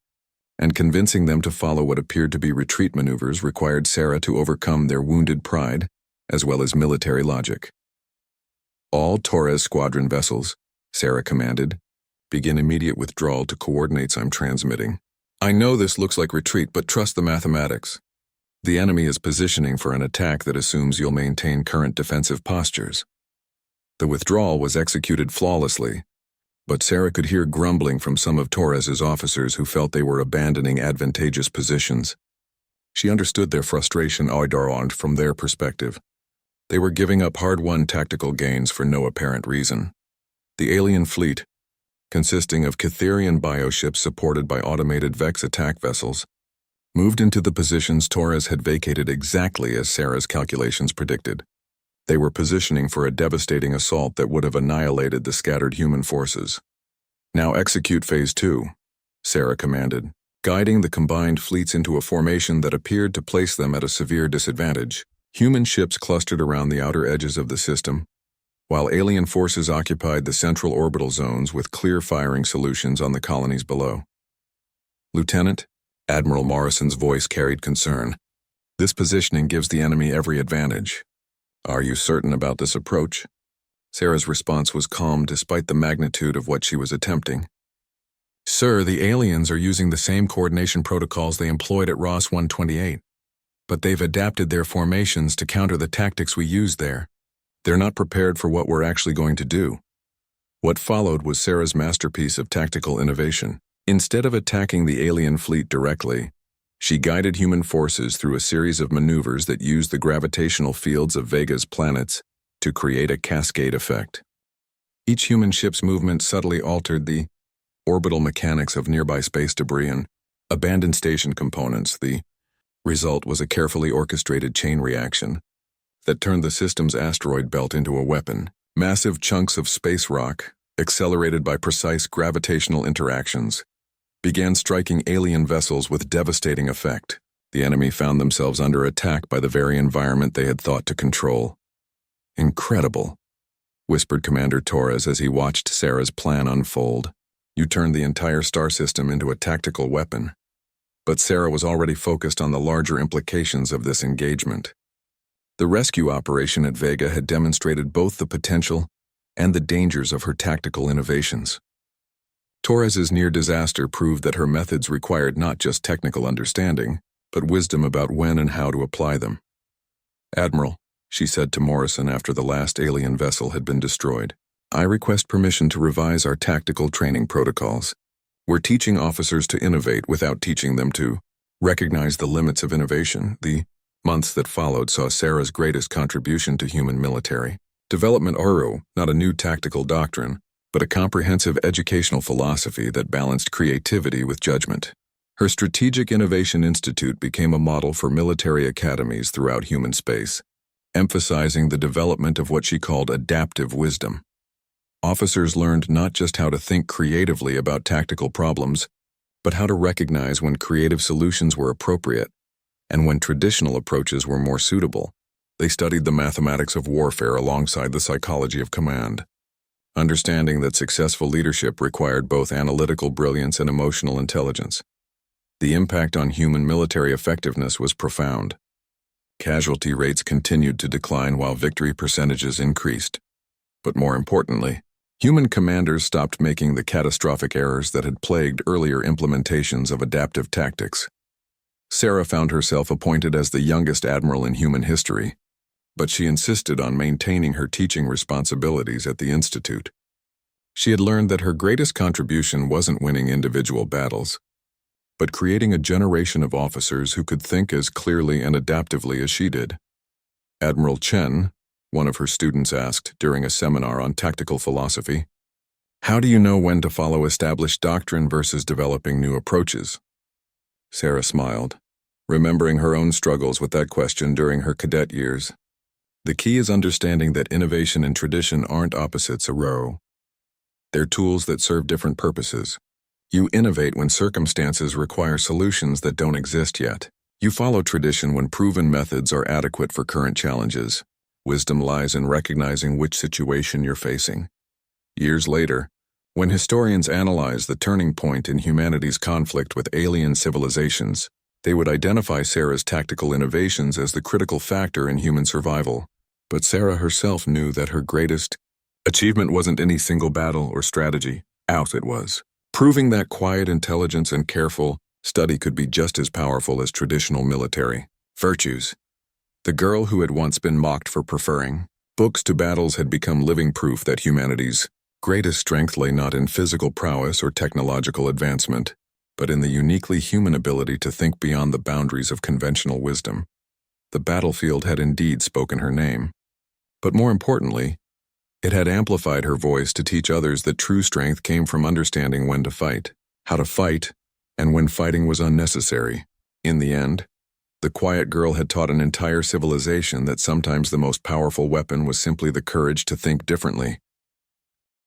and convincing them to follow what appeared to be retreat maneuvers required Sarah to overcome their wounded pride, as well as military logic. "All Torres squadron vessels," Sarah commanded, "begin immediate withdrawal to coordinates I'm transmitting. I know this looks like retreat, but trust the mathematics. The enemy is positioning for an attack that assumes you'll maintain current defensive postures." The withdrawal was executed flawlessly, but Sarah could hear grumbling from some of Torres's officers who felt they were abandoning advantageous positions. She understood their frustration from their perspective. They were giving up hard-won tactical gains for no apparent reason. The alien fleet, consisting of Catherian bioships supported by automated Vex attack vessels, moved into the positions Torres had vacated exactly as Sarah's calculations predicted. They were positioning for a devastating assault that would have annihilated the scattered human forces. "Now execute Phase 2, Sarah commanded, guiding the combined fleets into a formation that appeared to place them at a severe disadvantage. Human ships clustered around the outer edges of the system, while alien forces occupied the central orbital zones with clear firing solutions on the colonies below. "Lieutenant," Admiral Morrison's voice carried concern, "this positioning gives the enemy every advantage. Are you certain about this approach?" Sarah's response was calm despite the magnitude of what she was attempting. "Sir, the aliens are using the same coordination protocols they employed at Ross 128, but they've adapted their formations to counter the tactics we used there. They're not prepared for what we're actually going to do." What followed was Sarah's masterpiece of tactical innovation. Instead of attacking the alien fleet directly, she guided human forces through a series of maneuvers that used the gravitational fields of Vega's planets to create a cascade effect. Each human ship's movement subtly altered the orbital mechanics of nearby space debris and abandoned station components. The result was a carefully orchestrated chain reaction that turned the system's asteroid belt into a weapon. Massive chunks of space rock, accelerated by precise gravitational interactions, began striking alien vessels with devastating effect. The enemy found themselves under attack by the very environment they had thought to control. "Incredible," whispered Commander Torres as he watched Sarah's plan unfold. "You turned the entire star system into a tactical weapon." But Sarah was already focused on the larger implications of this engagement. The rescue operation at Vega had demonstrated both the potential and the dangers of her tactical innovations. Torres's near disaster proved that her methods required not just technical understanding, but wisdom about when and how to apply them. "Admiral," she said to Morrison after the last alien vessel had been destroyed, "I request permission to revise our tactical training protocols. We're teaching officers to innovate without teaching them to recognize the limits of innovation." The months that followed saw Sarah's greatest contribution to human military development. Not a new tactical doctrine, but a comprehensive educational philosophy that balanced creativity with judgment. Her Strategic Innovation Institute became a model for military academies throughout human space, emphasizing the development of what she called adaptive wisdom. Officers learned not just how to think creatively about tactical problems, but how to recognize when creative solutions were appropriate and when traditional approaches were more suitable. They studied the mathematics of warfare alongside the psychology of command, understanding that successful leadership required both analytical brilliance and emotional intelligence. The impact on human military effectiveness was profound. Casualty rates continued to decline while victory percentages increased. But more importantly, human commanders stopped making the catastrophic errors that had plagued earlier implementations of adaptive tactics. Sarah found herself appointed as the youngest admiral in human history, but she insisted on maintaining her teaching responsibilities at the Institute. She had learned that her greatest contribution wasn't winning individual battles, but creating a generation of officers who could think as clearly and adaptively as she did. Admiral Chen, one of her students, asked during a seminar on tactical philosophy, "How do you know when to follow established doctrine versus developing new approaches?" Sarah smiled, remembering her own struggles with that question during her cadet years. "The key is understanding that innovation and tradition aren't opposites. They're tools that serve different purposes. You innovate when circumstances require solutions that don't exist yet. You follow tradition when proven methods are adequate for current challenges. Wisdom lies in recognizing which situation you're facing." Years later, when historians analyze the turning point in humanity's conflict with alien civilizations, they would identify Sarah's tactical innovations as the critical factor in human survival. But Sarah herself knew that her greatest achievement wasn't any single battle or strategy. It was proving that quiet intelligence and careful study could be just as powerful as traditional military virtues. The girl who had once been mocked for preferring books to battles had become living proof that humanity's greatest strength lay not in physical prowess or technological advancement, but in the uniquely human ability to think beyond the boundaries of conventional wisdom. The battlefield had indeed spoken her name, but more importantly, it had amplified her voice to teach others that true strength came from understanding when to fight, how to fight, and when fighting was unnecessary. In the end, the quiet girl had taught an entire civilization that sometimes the most powerful weapon was simply the courage to think differently.